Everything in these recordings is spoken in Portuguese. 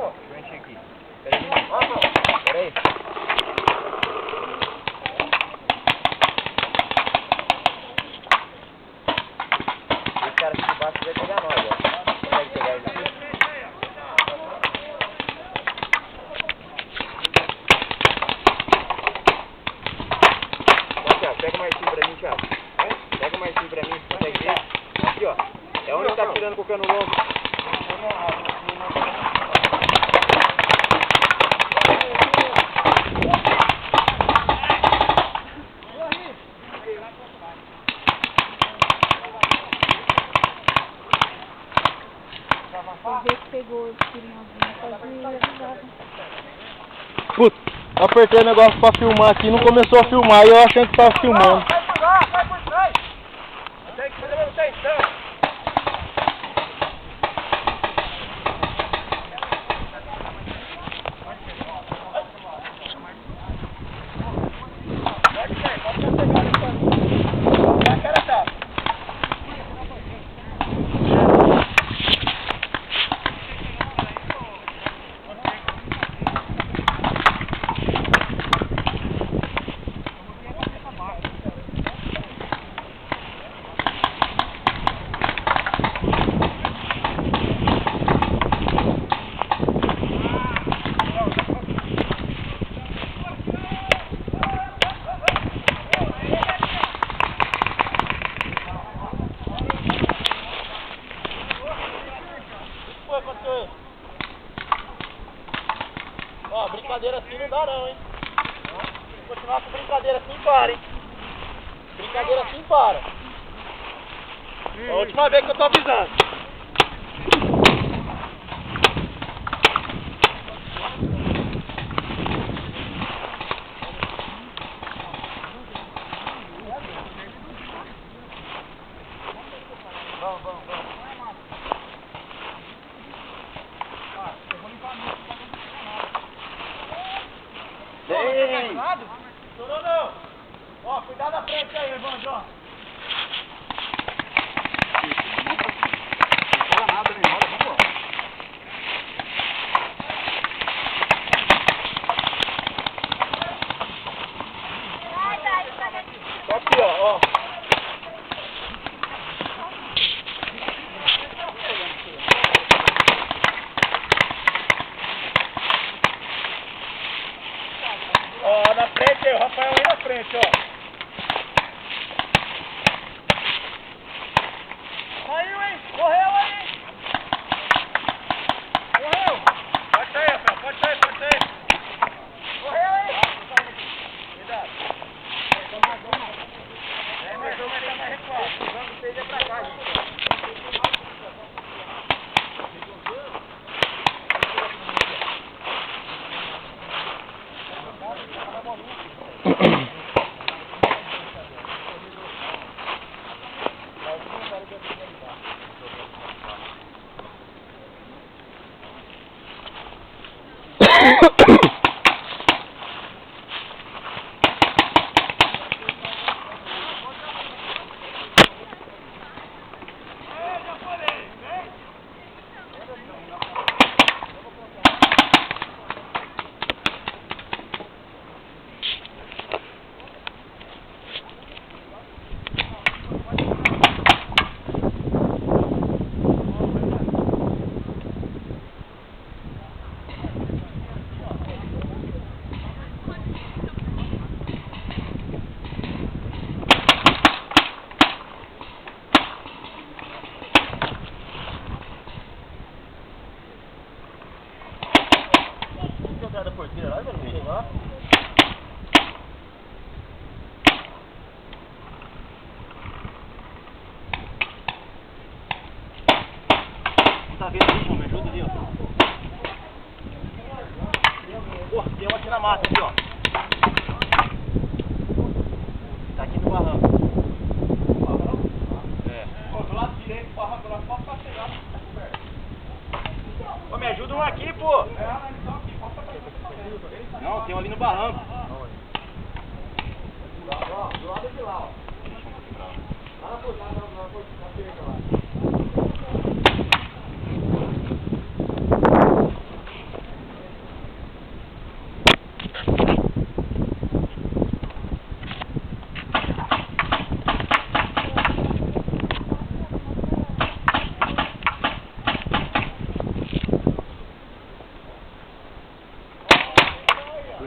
Frente aqui. Peraí. Peraí. Esse cara aqui de baixo vai pegar nós, ó. Consegue pegar ele aqui? Ó, Thiago, pega o Marcinho pra mim, Thiago. Pega o Marcinho pra mim, consegue ver? Aqui, ó. É onde tá tirando com o cano longo. Pegou o tirinhozinho, Putz, apertei o negócio pra filmar aqui, não começou a filmar, e eu achando que tava filmando. Vai por trás! Tem que fazer manutenção! Ó, brincadeira assim não dá não, hein? Se continuar com brincadeira assim, para, hein? Brincadeira assim, para. É a última vez que eu tô avisando. Vamos. Ei! Estourou não! Ó, cuidado da frente aí, Evandro, ó. Não fala nada, nem nada, vamos lá. Só aqui, ó. Ó, na frente aí, o Rafael aí na frente, ó. Saiu, hein? Correu aí! Correu! Pode sair, Rafael, pode sair. Correu aí! Cuidado. É, mas o homem tá mais recuado. Vamos esteja pra cá, gente. Da porteira lá, já não sei lá. Não tá vendo aí, João? Me ajuda ali, ó. Pô, tem uma aqui na mata, aqui, ó. Tá aqui no barranco. É. Ó, do lado direito do barranco, lá só pra chegar, tá coberto. Ô, me ajuda um aqui, pô. Não, tem um ali no barranco. Do lado de lá, ó. Lá na porta, na direita lá.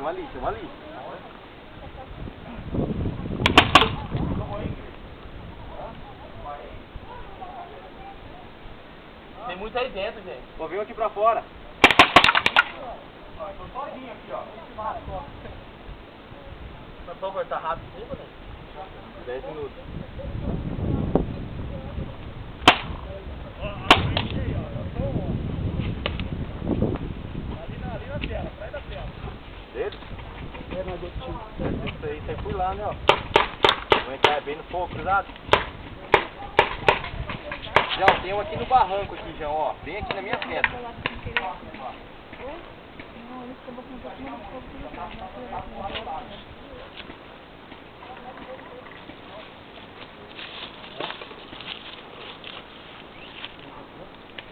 uma ali, tem uma ali. Tem muito aí dentro, gente. Pô, veio aqui pra fora. Tô sozinho aqui, ó. Mas pode cortar rápido assim, né? 10 minutos. Ali na tela, sai da tela. Dele? Isso aí, você foi lá, né, ó. Vou entrar bem no fogo, cruzado. João, tem um aqui no barranco aqui, João, ó. Bem aqui na minha frente.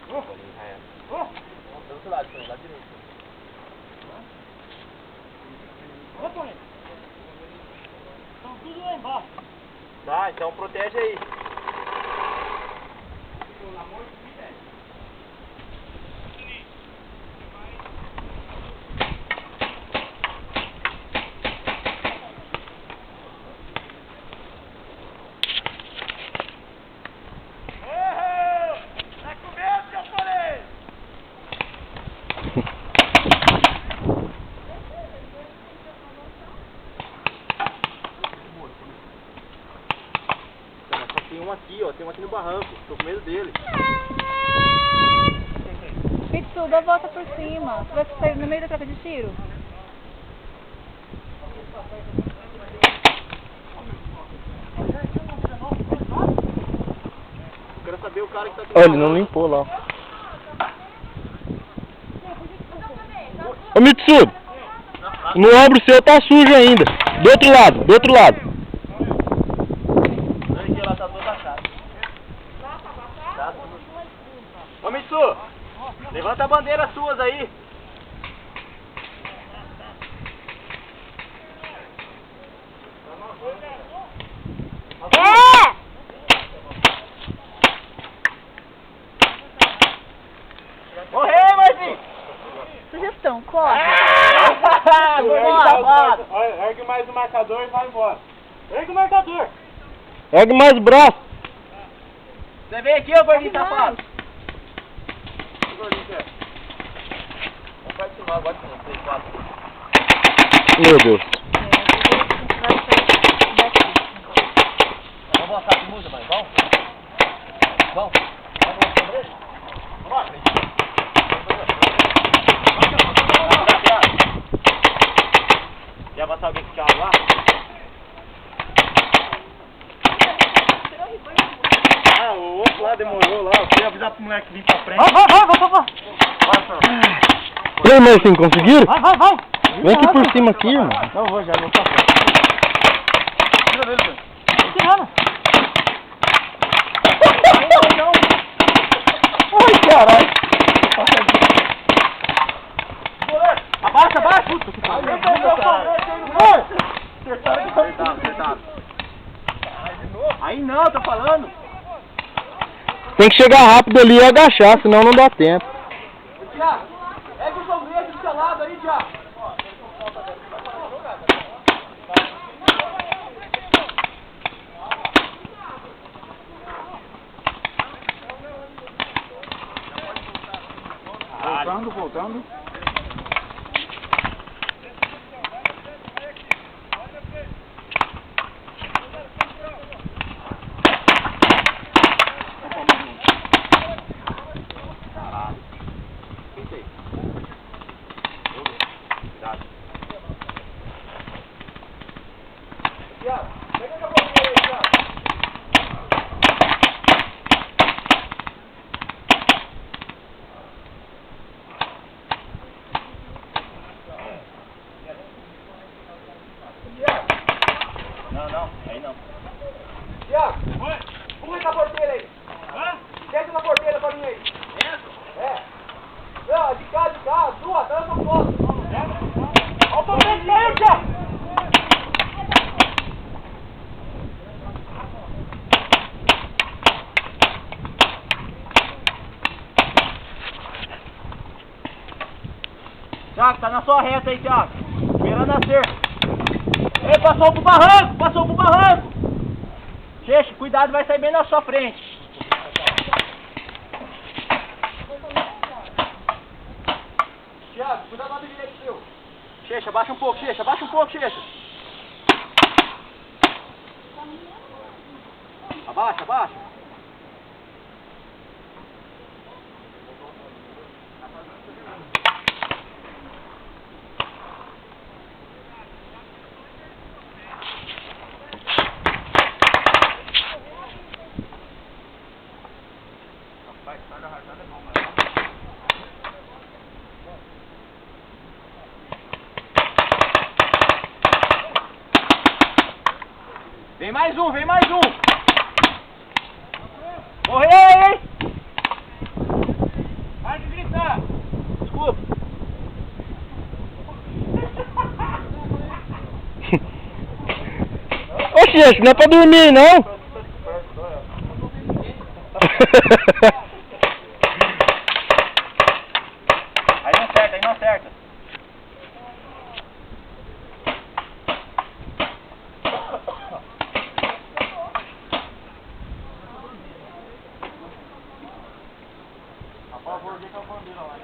Do outro lado, lá direito. Estão tudo lá embaixo. Tá, então protege aí. Tem um aqui, ó. Tem um aqui no barranco. Tô com medo dele. Pitsu, dá a volta por cima. Você vai sair no meio da troca de tiro? Eu quero saber o cara que tá aqui. Olha, ele não limpou lá. Ô Mitsu, no ombro seu tá sujo ainda. Do outro lado, do outro lado. Olha aqui, ela tá toda achada. Ô Mitsu, levanta a bandeira suas aí. Morreu, Marcinho! Sugestão, corre. Ergue mais o marcador e vai embora. Ergue o marcador. Ergue mais o braço. Você vem aqui, ô gordinho safado. Ô gordinho, Zé. Vamos participar agora com vocês, 4. Meu Deus. Vamos voltar com música, mãe. Vamos? Vamos? Vamos. Já vai alguém que tchau lá? Ah, o outro lá demorou lá. Eu fui avisar pro moleque vir pra frente. E aí, Marcinho, conseguiram? Vai. Vem aqui por cima aqui, irmão. Não vou já, vou pra frente. Tira dele, velho. Tirando. Ai, caralho. Abaixa. Puta que Acertado. Aí não, tô falando. Tem que chegar rápido ali e agachar, senão não dá tempo. Tiago, pega o sombreiro do seu lado aí, Tiago. Voltando. Caralho. Pensei. Cuidado. Tiago, pega essa bolinha aí, Tiago. Não, aí não. Tiago, pula essa porteira aí. Desce na porteira pra mim aí. É. Não, de cá, duas, tá nessa foto. Olha o sombreiro aí, Tiago. Thiago, tá na sua reta aí, Thiago. Primeira Tá na cerca. Ei, passou pro barranco, passou pro barranco. Checha, cuidado, vai sair bem na sua frente. Thiago, cuidado do lado direito seu. Checha, abaixa um pouco, Checha, abaixa um pouco, Checha. Abaixa, abaixa. Vem mais um, vem mais um. Morreu, hein? Para de gritar. Desculpa. Oxe, gente, não é pra dormir, não? Aí não acerta, aí não acerta. A favor, que é o bandeira lá.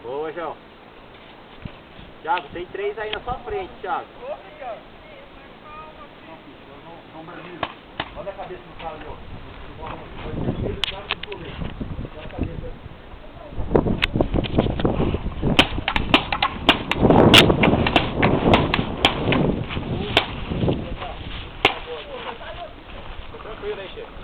Boa, João. Thiago, tem 3 aí na sua frente, Thiago. Olha a cabeça do cara ali, ó. Tranquilo aí, chefe.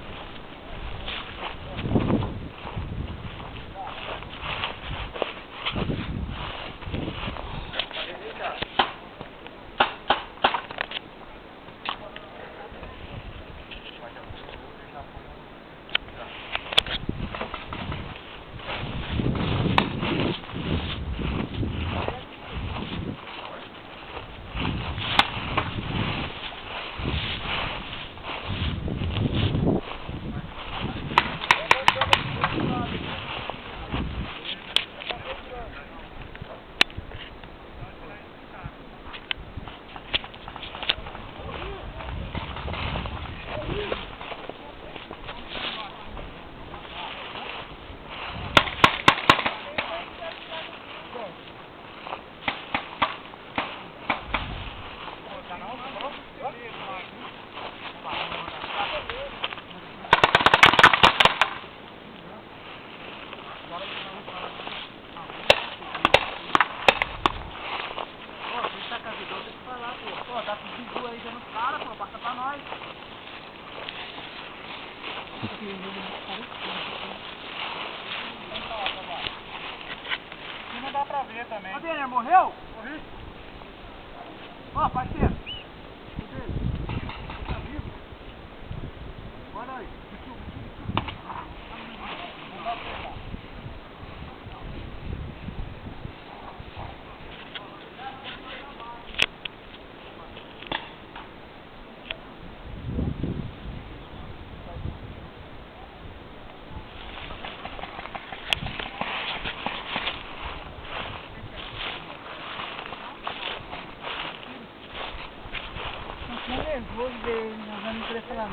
Não dá pra ver também. Ô, Denner, morreu? Morri. Ó, parceiro. Você tá vivo? Bora aí. Não dá pra pegar. Nervoso dele, nós vamos impressionar.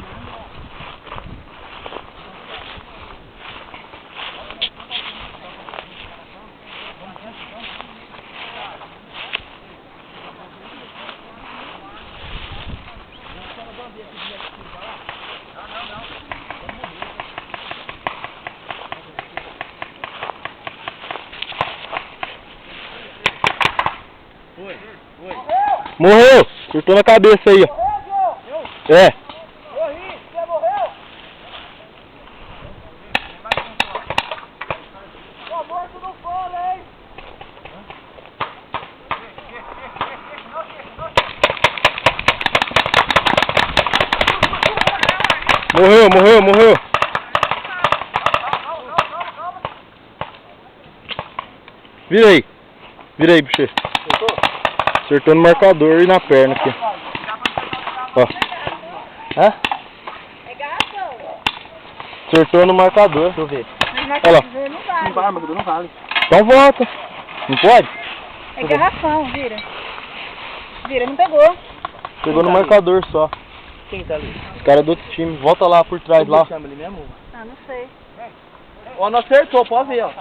Morreu! Cortou na cabeça aí, ó. É. Morri, você morreu? Tô morto no fone, hein? Morreu, morreu, morreu. Vira aí. Vira aí, bicho. Acertou no marcador e na perna aqui. Ó. Hã? É garrafão. Acertou no marcador. Deixa eu ver. Mas Olha lá. não vale. Não vale, Magdu, não vale. Então volta. Não pode? É garrafão, vira. Vira, não pegou. Pegou no marcador só. Quem tá ali? Os caras do outro time. Volta lá por trás Como lá. chama ele mesmo? Ah, não sei. Ó, não acertou, pode ver, ó.